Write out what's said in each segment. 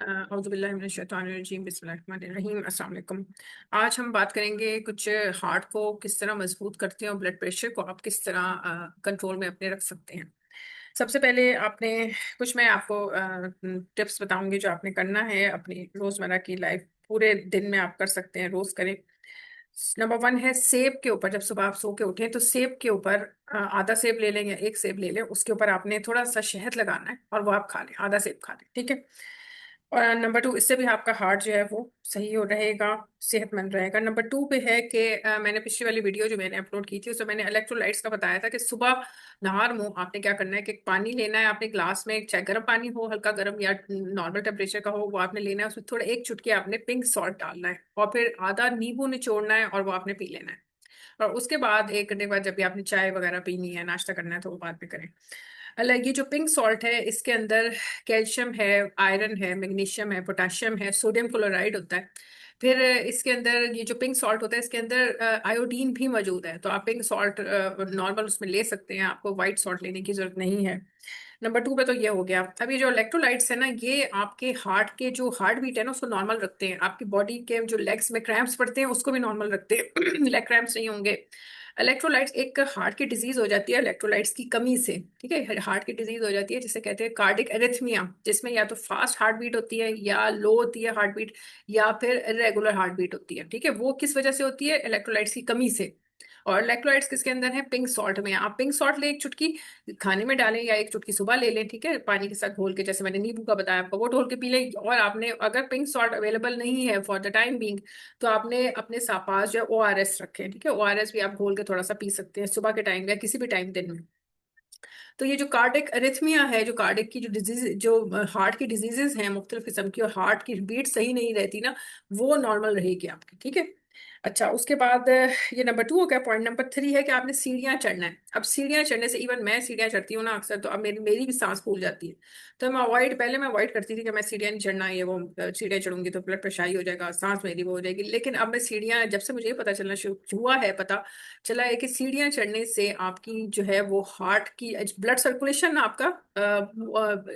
औज़ुबिल्लाहिमिनश्शैतानिर्रजीम बिस्मिल्लाहिर्रहमानिर्रहीम अस्सलाम वालेकुम। आज हम बात करेंगे कुछ हार्ट को किस तरह मजबूत करते हैं और ब्लड प्रेशर को आप किस तरह कंट्रोल में अपने रख सकते हैं। सबसे पहले आपने कुछ मैं आपको टिप्स बताऊंगी जो आपने करना है अपनी रोज़मर्रा की लाइफ पूरे दिन में आप कर सकते हैं, रोज़ करें। नंबर वन है सेब के ऊपर। जब सुबह आप सो के उठें तो सेब के ऊपर आधा सेब ले लें या एक सेब ले लें, उसके ऊपर आपने थोड़ा सा शहद लगाना है और वो आप खा लें, आधा सेब खा लें, ठीक है। और नंबर टू, इससे भी आपका हार्ट जो है वो सही हो रहेगा, सेहतमंद रहेगा। नंबर टू पे है कि मैंने पिछली वाली वीडियो जो मैंने अपलोड की थी उसमें मैंने इलेक्ट्रोलाइट्स का बताया था कि सुबह नहार मुंह आपने क्या करना है कि पानी लेना है आपने ग्लास में, चाहे गर्म पानी हो, हल्का गर्म या नॉर्मल टेम्परेचर का हो, वो आपने लेना है। उसमें थोड़ा एक चुटकी आपने पिंक सॉल्ट डालना है और फिर आधा नींबू निचोड़ना है और वो आपने पी लेना है। और उसके बाद 1 घंटे बाद जब भी आपने चाय वगैरह पीनी है, नाश्ता करना है, तो वो बाद में करें। अलग ये जो पिंक सॉल्ट है इसके अंदर कैल्शियम है, आयरन है, मैग्नीशियम है, पोटेशियम है, सोडियम क्लोराइड होता है। फिर इसके अंदर ये जो पिंक सॉल्ट होता है इसके अंदर आयोडीन भी मौजूद है, तो आप पिंक सॉल्ट नॉर्मल उसमें ले सकते हैं, आपको वाइट सॉल्ट लेने की जरूरत नहीं है। नंबर टू पे तो ये हो गया। अब ये जो इलेक्ट्रोलाइट्स है ना, ये आपके हार्ट के जो हार्ट बीट है ना उसको नॉर्मल रखते हैं, आपकी बॉडी के जो लेग्स में क्रैम्प्स पड़ते हैं उसको भी नॉर्मल रखते हैं लेग क्रैम्प्स नहीं होंगे। इलेक्ट्रोलाइट्स, एक हार्ट की डिजीज हो जाती है इलेक्ट्रोलाइट्स की कमी से, ठीक है। हार्ट की डिजीज हो जाती है जिसे कहते हैं कार्डिक एरिथमिया, जिसमें या तो फास्ट हार्ट बीट होती है या लो होती है हार्ट बीट, या फिर इरेगुलर हार्ट बीट होती है, ठीक है। वो किस वजह से होती है? इलेक्ट्रोलाइट्स की कमी से। और इलेक्ट्रोलाइट्स किसके अंदर है? पिंक सॉल्ट में। आप पिंक सॉल्ट ले, एक चुटकी खाने में डालें या एक चुटकी सुबह ले लें, ठीक है, पानी के साथ घोल के, जैसे मैंने नींबू का बताया आपको, वो घोल के पी लें। और आपने अगर पिंक सॉल्ट अवेलेबल नहीं है फॉर द टाइम बीइंग, तो आपने अपने पास जो है ORS रखें, ठीक है। ORS भी आप घोल के थोड़ा सा पी सकते हैं सुबह के टाइम या किसी भी टाइम दिन में। तो ये जो कार्डिक अरिथमिया है, जो कार्डिक की जो डिजीज, जो हार्ट की डिजीजेस हैं मुख्तलिफ किस्म की, और हार्ट की बीट सही नहीं रहती ना, वो नॉर्मल रहेगी आपकी, ठीक है। अच्छा, उसके बाद ये नंबर टू हो गया। पॉइंट नंबर थ्री है कि आपने सीढ़ियाँ चढ़ना है। अब सीढ़ियाँ चढ़ने से, इवन मैं सीढ़ियाँ चढ़ती हूँ ना अक्सर, तो अब मेरी मेरी भी सांस फूल जाती है। तो मैं पहले मैं अवॉइड करती थी कि मैं सीढ़ियाँ नहीं चढ़ना, ये वो सीढ़ियाँ चढ़ूंगी तो ब्लड प्रेशर हाई हो जाएगा, सांस मेरी वो हो जाएगी। लेकिन अब मैं सीढ़ियाँ, जब से मुझे ये पता चलना शुरू हुआ है, पता चला है कि सीढ़ियाँ चढ़ने से आपकी जो है वो हार्ट की ब्लड सर्कुलेशन आपका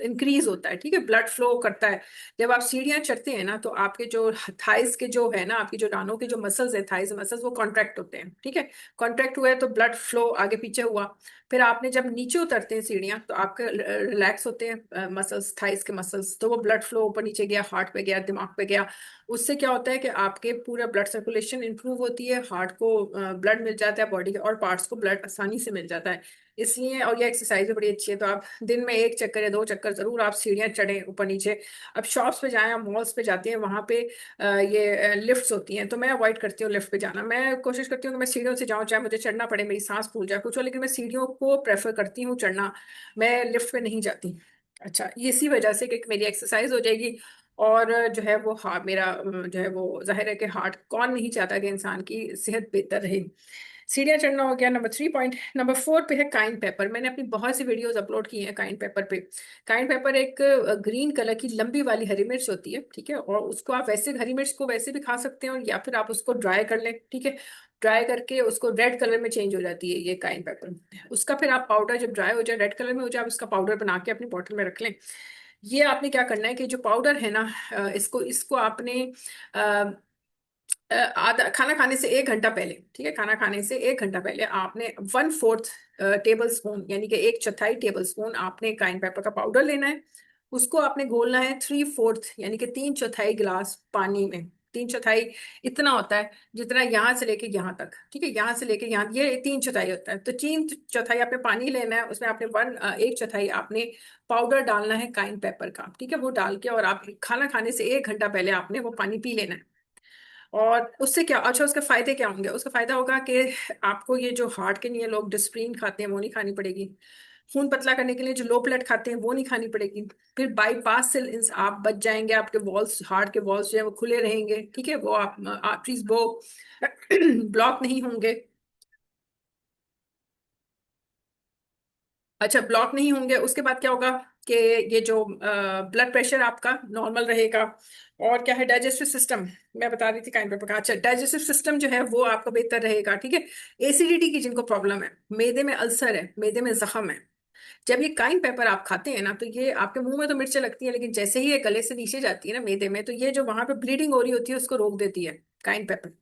इंक्रीज होता है, ठीक है, ब्लड फ्लो करता है। जब आप सीढ़ियाँ चढ़ते हैं ना तो आपके जो थाइस के जो है ना, आपकी जो डानों के जो मसल्स है, थाइस मसल्स, वो कॉन्ट्रैक्ट होते हैं, ठीक है। कॉन्ट्रैक्ट हुए तो ब्लड फ्लो आगे पीछे हुआ। फिर आपने जब नीचे उतरते हैं सीढ़ियाँ तो आपके रिलैक्स होते हैं मसल्स, थाइस के मसल्स, तो वो ब्लड फ्लो ऊपर नीचे गया, हार्ट पे गया, दिमाग पे गया। उससे क्या होता है कि आपके पूरा ब्लड सर्कुलेशन इंप्रूव होती है, हार्ट को ब्लड मिल जाता है, बॉडी के और पार्ट्स को ब्लड आसानी से मिल जाता है। इसलिए, और ये एक्सरसाइज भी बड़ी अच्छी है, तो आप दिन में 1 चक्कर या 2 चक्कर जरूर आप सीढ़ियाँ चढ़ें ऊपर नीचे। अब शॉप्स पे जाएं, आप मॉल्स पे जाते हैं, वहां पे ये लिफ्ट्स होती हैं, तो मैं अवॉइड करती हूँ लिफ्ट पे जाना। मैं कोशिश करती हूँ कि मैं सीढ़ियों से जाऊँ, चाहे मुझे चढ़ना पड़े, मेरी सांस फूल जाए कुछ हो, लेकिन मैं सीढ़ियों को प्रेफर करती हूँ चढ़ना, मैं लिफ्ट पे नहीं जाती। अच्छा, इसी वजह से कि मेरी एक्सरसाइज हो जाएगी और जो है वो मेरा जो है वो जाहिर है कि हार्ट, कौन नहीं चाहता कि इंसान की सेहत बेहतर रहे। सीढ़ियाँ चढ़ना हो गया number three point. Number four पे है काइन पेपर। मैंने अपनी बहुत सी वीडियोस अपलोड की हैं काइन पेपर पे। काइन पेपर एक ग्रीन कलर की लंबी वाली हरी मिर्च होती है, ठीक है, और उसको आप वैसे, हरी मिर्च को वैसे भी खा सकते हैं, और या फिर आप उसको ड्राई कर लें, ठीक है। ड्राई करके उसको रेड कलर में चेंज हो जाती है ये काइन पेपर। उसका फिर आप पाउडर, जब ड्राई हो जाए, रेड कलर में हो जाए, आप उसका पाउडर बना के अपनी बोतल में रख लें। ये आपने क्या करना है कि जो पाउडर है ना, इसको इसको आपने आधा, खाना खाने से 1 घंटा पहले, ठीक है, खाना खाने से 1 घंटा पहले आपने 1/4 टेबल स्पून, यानी कि 1/4 टेबल स्पून आपने काइन पेपर का पाउडर लेना है। उसको आपने घोलना है 3/4, यानी कि 3/4 गिलास पानी में। 3/4 इतना होता है जितना यहाँ से लेके यहाँ तक, ठीक है, यहाँ से लेके यहाँ, ये 3/4 होता है। तो 3/4 आपने पानी लेना है, उसमें आपने 1/4 आपने पाउडर डालना है काइन पेपर का, ठीक है। वो डाल के और आप खाना खाने से 1 घंटा पहले आपने वो पानी पी लेना है। और उससे क्या, अच्छा, उसके फायदे क्या होंगे? उसका फायदा होगा कि आपको ये जो हार्ट के लिए लोग डिस्प्रिन खाते हैं वो नहीं खानी पड़ेगी। खून पतला करने के लिए जो लो प्लेट खाते हैं वो नहीं खानी पड़ेगी। फिर बाईपास से आप बच जाएंगे, आपके वॉल्स, हार्ट के वॉल्स जो है वो खुले रहेंगे, ठीक है, वो आप आर्टरीज वो ब्लॉक नहीं होंगे। अच्छा, ब्लॉक नहीं होंगे। उसके बाद क्या होगा कि ये जो ब्लड प्रेशर आपका नॉर्मल रहेगा। और क्या है, डाइजेस्टिव सिस्टम, मैं बता रही थी काइन पेपर का। अच्छा, डाइजेस्टिव सिस्टम जो है वो आपका बेहतर रहेगा, ठीक है। एसिडिटी की जिनको प्रॉब्लम है, मैदे में अल्सर है, मैदे में जख्म है, जब ये काइन पेपर आप खाते हैं ना, तो ये आपके मुंह में तो मिर्चें लगती है, लेकिन जैसे ही ये गले से नीचे जाती है ना मैदे में, तो ये जो वहां पे ब्लीडिंग हो रही होती है उसको रोक देती है काइन पेपर।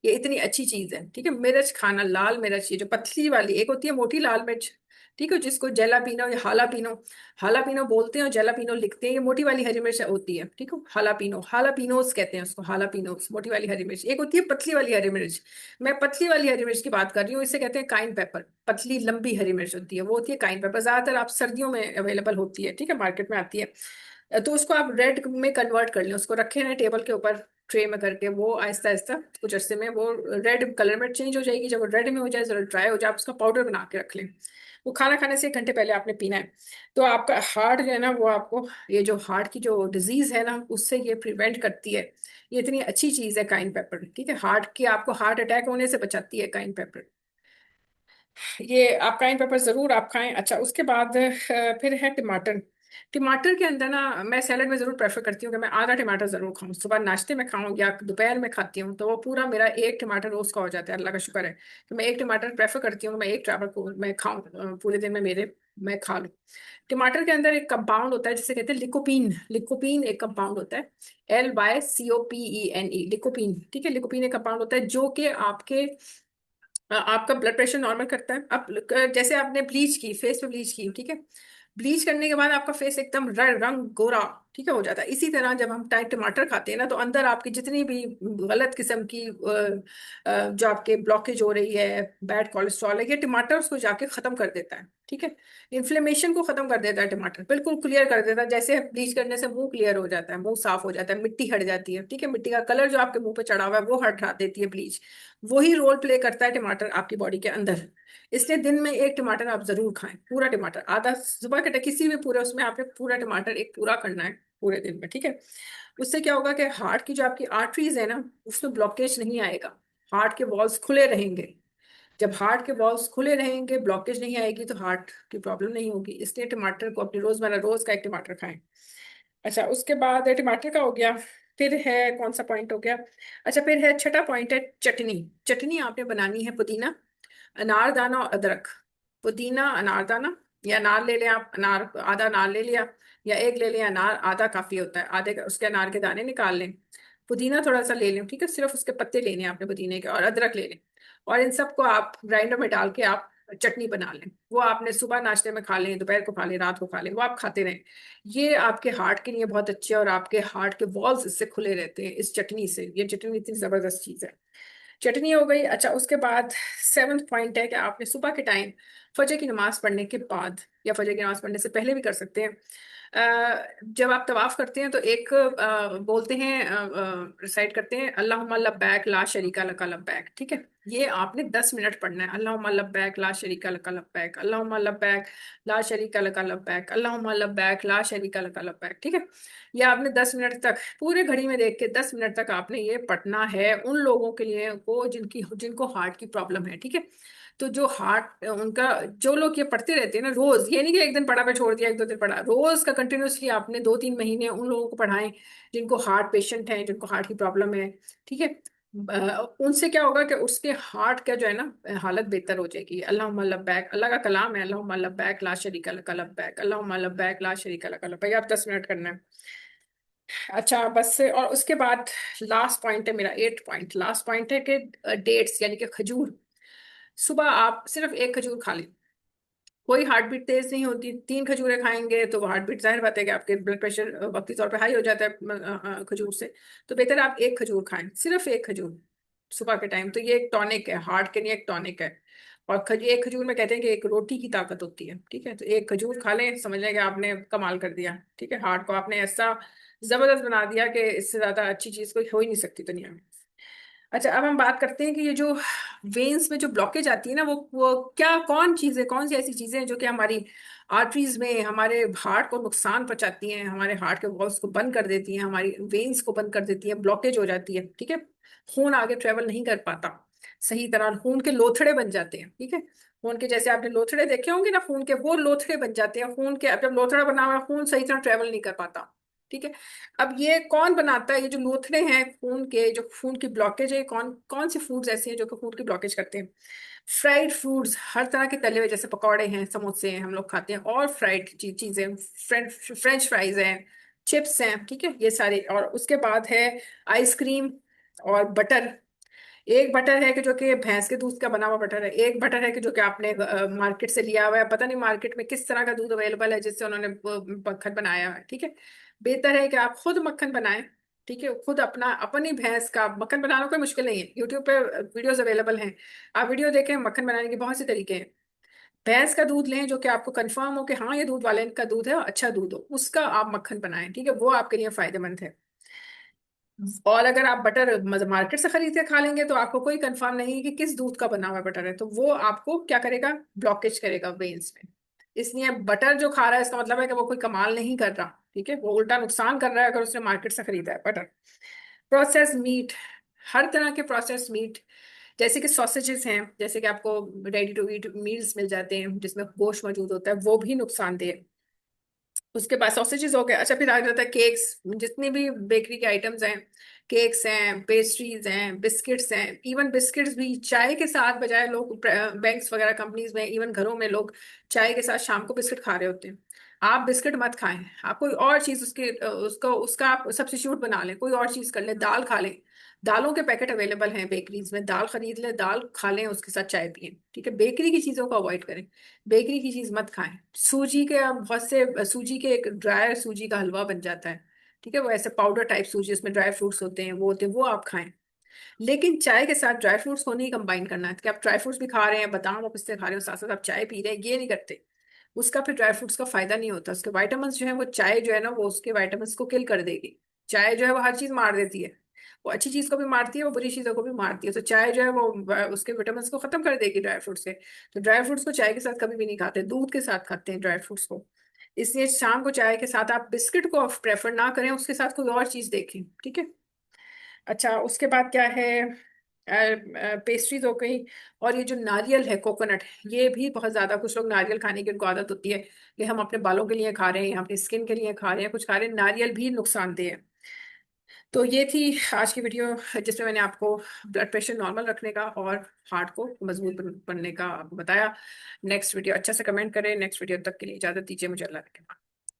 ये इतनी अच्छी चीज है, ठीक है। मिर्च खाना, लाल मिर्च, ये जो पतली वाली एक होती है मोटी लाल मिर्च, ठीक है, जिसको जलापीनो या हालापीनो, हालापीनो बोलते हैं और जलापीनो लिखते हैं। ये मोटी वाली हरी मिर्च होती है, ठीक है, हालापीनो, हालापीनोस कहते हैं उसको, हालापीनोस मोटी वाली हरी मिर्च। एक होती है पतली वाली हरी मिर्च, मैं पतली वाली हरी मिर्च की बात कर रही हूँ, इसे कहते हैं काइन पेपर। पतली लंबी हरी मिर्च होती है, वो होती है काइन पेपर, ज्यादातर आप सर्दियों में अवेलेबल होती है, ठीक है, मार्केट में आती है। तो उसको आप रेड में कन्वर्ट कर लें, उसको रखे हैं टेबल के ऊपर ट्रे में करके, वो आहिस्ता आहिस्ता कुछ अरसे में वो रेड कलर में चेंज हो जाएगी। जब वो रेड में हो जाए, जरा ड्राई हो जाए, आप उसका पाउडर बना के रख लें। वो खाना खाने से 1 घंटे पहले आपने पीना है। तो आपका हार्ट जो है ना, वो आपको ये जो हार्ट की जो डिजीज है ना, उससे ये प्रिवेंट करती है। ये इतनी अच्छी चीज है काइन पेपर, ठीक है, हार्ट की, आपको हार्ट अटैक होने से बचाती है काइन पेपर। ये आप काइन पेपर जरूर आप खाएं। अच्छा, उसके बाद फिर है टमाटर। टमाटर के अंदर ना, मैं सैलड में जरूर प्रेफर करती हूँ कि मैं आधा टमाटर जरूर खाऊं, सुबह नाश्ते में खाऊं या दोपहर में खाती हूँ, तो वो पूरा मेरा 1 टमाटर रोज का हो जाता है, अल्लाह का शुक्र है। तो मैं 1 टमाटर प्रेफर करती हूँ, मैं 1 टमाटर को मैं खाऊं पूरे दिन में मेरे, मैं खा लूँ। टमाटर के अंदर एक कंपाउंड होता है जिसे कहते हैं लिकोपीन। लिकोपीन एक कंपाउंड होता है, LYCOPENE, लिकोपीन, ठीक है। लिकोपीन एक कंपाउंड होता है जो कि आपके आपका ब्लड प्रेशर नॉर्मल करता है। अब जैसे आपने ब्लीच की, फेस पे ब्लीच की, ठीक है, ब्लीच करने के बाद आपका फेस एकदम रंग गोरा, ठीक है, हो जाता है। इसी तरह जब हम टाइट टमाटर खाते हैं ना, तो अंदर आपकी जितनी भी गलत किस्म की जो आपके ब्लॉकेज हो रही है, बैड कोलेस्ट्रॉल है, ये टमाटर उसको जाके खत्म कर देता है, ठीक है। इन्फ्लेमेशन को खत्म कर देता है टमाटर, बिल्कुल क्लियर कर देता है। जैसे ब्लीच करने से मुंह क्लियर हो जाता है, मुंह साफ हो जाता है, मिट्टी हट जाती है, ठीक है, मिट्टी का कलर जो आपके मुंह पे चढ़ा हुआ है वो हटा देती है ब्लीच। वही रोल प्ले करता है टमाटर आपकी बॉडी के अंदर। इसलिए दिन में 1 टमाटर आप जरूर खाएं, पूरा टमाटर, आधा सुबह के किसी भी पूरे उसमें आपने पूरा टमाटर एक पूरा करना है पूरे दिन में, ठीक है। उससे क्या होगा कि हार्ट की जो आपकी आर्टरीज है ना, उसमें ब्लॉकेज नहीं आएगा, हार्ट के वॉल्स खुले रहेंगे। जब हार्ट के वॉल्स खुले रहेंगे, ब्लॉकेज नहीं आएगी, तो हार्ट की प्रॉब्लम नहीं होगी। इसलिए टमाटर को अपनी रोजमर्रा रोज का 1 टमाटर खाएं। अच्छा, उसके बाद टमाटर का हो गया। फिर है कौन सा पॉइंट हो गया? अच्छा, फिर है छठा पॉइंट है चटनी। चटनी आपने बनानी है पुदीना, अनारदाना और अदरक। पुदीना, अनारदाना, या अनार ले लें आप, अनार आधा अनार ले लिया, या एक ले लिया अनार, आधा काफी होता है, आधे उसके अनार के दाने निकाल लें। पुदीना थोड़ा सा ले लें, ठीक है, सिर्फ उसके पत्ते लेने हैं आपने पुदीने के, और अदरक ले लें। और इन सबको आप ग्राइंडर में डाल के आप चटनी बना लें। वो आपने सुबह नाश्ते में खा लें, दोपहर को खा लें, रात को खा लें, वो आप खाते रहें। ये आपके हार्ट के लिए बहुत अच्छे है, और आपके हार्ट के वॉल्स इससे खुले रहते हैं इस चटनी से। ये चटनी इतनी जबरदस्त चीज है। चटनी हो गई। अच्छा, उसके बाद 7th पॉइंट है कि आपने सुबह के टाइम फजर की नमाज पढ़ने के बाद, या फजर की नमाज पढ़ने से पहले भी कर सकते हैं, जब आप तवाफ करते हैं तो एक बोलते हैं, रिसाइट करते हैं, अल्लाहुम्मा लब्बैक ला शरीका लका लब्बैक, ठीक है। ये आपने 10 मिनट पढ़ना है, अल्लाहुम्मा लब्बैक ला शरीका लका लब्बैक, अल्लाहुम्मा लब्बैक ला शरीका लका लब्बैक, अल्लाहुम्मा लब्बैक ला शरीका लका लब्बैक, ठीक है। ये आपने 10 मिनट तक पूरे घड़ी में देख के 10 मिनट तक आपने ये पढ़ना है, उन लोगों के लिए को जिनको हार्ट की प्रॉब्लम है, ठीक है। तो जो हार्ट उनका, जो लोग ये पढ़ते रहते हैं ना रोज, ये नहीं कि एक दिन पढ़ा पे छोड़ दिया, 1-2 दिन पढ़ा, रोज का कंटिन्यूसली आपने 2-3 महीने उन लोगों को पढ़ाएं जिनको हार्ट पेशेंट हैं, जिनको हार्ट की प्रॉब्लम है, ठीक है। उनसे क्या होगा कि उसके हार्ट का जो है ना हालत बेहतर हो जाएगी। अल्लाहुम्मा लब्बैक, अल्लाह का कलाम है, अल्लाहुम्मा लब्बैक ला शरीका लका लब्बैक, अल्लाहुम्मा लब्बैक ला शरीका लका लब्बैक, आप 10 मिनट करना है। अच्छा, बस, और उसके बाद लास्ट पॉइंट है मेरा, 8 पॉइंट, लास्ट पॉइंट है कि डेट्स यानी कि खजूर। सुबह आप सिर्फ एक खजूर खा लें, कोई हार्ट बीट तेज नहीं होती। 3 खजूरें खाएंगे तो वो हार्ट बीट, जाहिर बात है कि आपके ब्लड प्रेशर वक्ती तौर पे हाई हो जाता है खजूर से। तो बेहतर आप एक खजूर खाएं, सिर्फ एक खजूर सुबह के टाइम। तो ये एक टॉनिक है हार्ट के लिए, एक टॉनिक है। और एक खजूर में कहते हैं कि एक रोटी की ताकत होती है, ठीक है। तो एक खजूर खा लें, समझ लें कि आपने कमाल कर दिया, ठीक है, हार्ट को आपने ऐसा जबरदस्त बना दिया कि इससे ज्यादा अच्छी चीज कोई हो ही नहीं सकती दुनिया में। अच्छा, अब हम बात करते हैं कि ये जो वेन्स में जो ब्लॉकेज आती है ना, वो क्या, कौन चीजें, कौन सी ऐसी चीजें हैं जो कि हमारी आर्टरीज में हमारे हार्ट को नुकसान पहुंचाती हैं, हमारे हार्ट के वॉल्स को बंद कर देती हैं, हमारी वेन्स को बंद कर देती हैं, ब्लॉकेज हो जाती है, ठीक है। खून आगे ट्रेवल नहीं कर पाता सही तरह, खून के लोथड़े बन जाते हैं, ठीक है। खून के, जैसे आपने लोथड़े देखे होंगे ना खून के, वो लोथड़े बन जाते हैं खून के। अब जब लोथड़ा बना हुआ है, खून सही तरह ट्रेवल नहीं कर पाता, ठीक है। अब ये कौन बनाता है, ये जो लोथड़े हैं खून के, जो खून की ब्लॉकेज है, कौन कौन से फूड्स ऐसे हैं जो कि खून की ब्लॉकेज करते हैं? फ्राइड फूड्स, हर तरह के तले हुए, जैसे पकौड़े हैं, समोसे हैं, हम लोग खाते हैं, और फ्राइड चीजें, फ्रेंच फ्राइज हैं, चिप्स हैं, ठीक है, ये सारे। और उसके बाद है आइसक्रीम और बटर। एक बटर है कि जो कि भैंस के दूध का बना हुआ बटर है, एक बटर है कि जो कि आपने मार्केट से लिया हुआ है। पता नहीं मार्केट में किस तरह का दूध अवेलेबल है जिससे उन्होंने मक्खन बनाया है, ठीक है। बेहतर है कि आप खुद मक्खन बनाएं, ठीक है, खुद अपना अपनी भैंस का मक्खन बनाना कोई मुश्किल नहीं है। यूट्यूब पे वीडियोस अवेलेबल हैं, आप वीडियो देखें, मक्खन बनाने के बहुत से तरीके हैं। भैंस का दूध लें जो कि आपको कंफर्म हो कि हाँ ये दूध वाले का दूध है और अच्छा दूध हो, उसका आप मक्खन बनाएं, ठीक है, वो आपके लिए फायदेमंद है। और अगर आप बटर मार्केट से खरीद के खा लेंगे तो आपको कोई कंफर्म नहीं है कि किस दूध का बना हुआ बटर है, तो वो आपको क्या करेगा, ब्लॉकेज करेगा वेन्स में। इसलिए बटर जो खा रहा है इसका मतलब है कि वो कोई कमाल नहीं कर रहा, ठीक है, वो उल्टा नुकसान कर रहा है अगर उसने मार्केट से खरीदा है बटर। प्रोसेस मीट, हर तरह के प्रोसेस मीट, जैसे कि सॉसेजेस हैं, जैसे कि आपको रेडी टू ईट मील्स मिल जाते हैं जिसमें गोश्त मौजूद होता है, वो भी नुकसानदेह है। उसके बाद सॉसेजेस हो गए। अच्छा, फिर आ जाता है केक्स, जितनी भी बेकरी के आइटम्स हैं, केक्स हैं, पेस्ट्रीज हैं, बिस्किट्स हैं। इवन बिस्किट्स भी चाय के साथ, बजाय लोग बैंक्स वगैरह कंपनीज में, इवन घरों में लोग चाय के साथ शाम को बिस्किट खा रहे होते हैं। आप बिस्किट मत खाएं, आप कोई और चीज उसके उसको उसका आप सब्स्टिट्यूट बना लें, कोई और चीज कर लें, दाल खा लें। दालों के पैकेट अवेलेबल हैं बेकरीज में, दाल खरीद लें, दाल खा लें, उसके साथ चाय पिए, ठीक है। बेकरी की चीजों को अवॉइड करें, बेकरी की चीज मत खाएं। सूजी के अब बहुत से, सूजी के एक ड्राई सूजी का हलवा बन जाता है, ठीक है, वो ऐसे पाउडर टाइप सूजी, उसमें ड्राई फ्रूट्स होते हैं, वो होते हैं, वो आप खाएं। लेकिन चाय के साथ ड्राई फ्रूट्स को नहीं कंबाइन करना है कि आप ड्राई फ्रूट्स भी खा रहे हैं, बादाम और पिस्ते खा रहे हो, साथ साथ आप चाय पी रहे हैं, ये नहीं करते। उसका फिर ड्राई फ्रूट्स का फायदा नहीं होता, उसके वाइटामिन जो है, वो चाय जो है ना, वो उसके वाइटामिन को किल कर देगी। चाय जो है वो हर चीज मार देती है, वो अच्छी चीज को भी मारती है, वो बुरी चीजों को भी मारती है, तो चाय जो है वो उसके विटामिन को खत्म कर देगी ड्राई फ्रूट से। तो ड्राई फ्रूट्स को चाय के साथ कभी भी नहीं खाते, दूध के साथ खाते हैं ड्राई फ्रूट्स को। इसलिए शाम को चाय के साथ आप बिस्किट को प्रेफर ना करें, उसके साथ कोई और चीज देखें, ठीक है। अच्छा, उसके बाद क्या है, पेस्ट्रीज हो गई। और ये जो नारियल है, कोकोनट, ये भी बहुत ज्यादा, कुछ लोग नारियल खाने की उनको आदत होती है कि हम अपने बालों के लिए खा रहे हैं या अपनी स्किन के लिए खा रहे हैं, कुछ खा रहे हैं, नारियल भी नुकसानदेह है। तो ये थी आज की वीडियो जिसमें मैंने आपको ब्लड प्रेशर नॉर्मल रखने का और हार्ट को मजबूत बनने का आपको बताया। नेक्स्ट वीडियो अच्छा से कमेंट करें। नेक्स्ट वीडियो तक के लिए इजाजत दीजिए मुझे, अल्लाह के।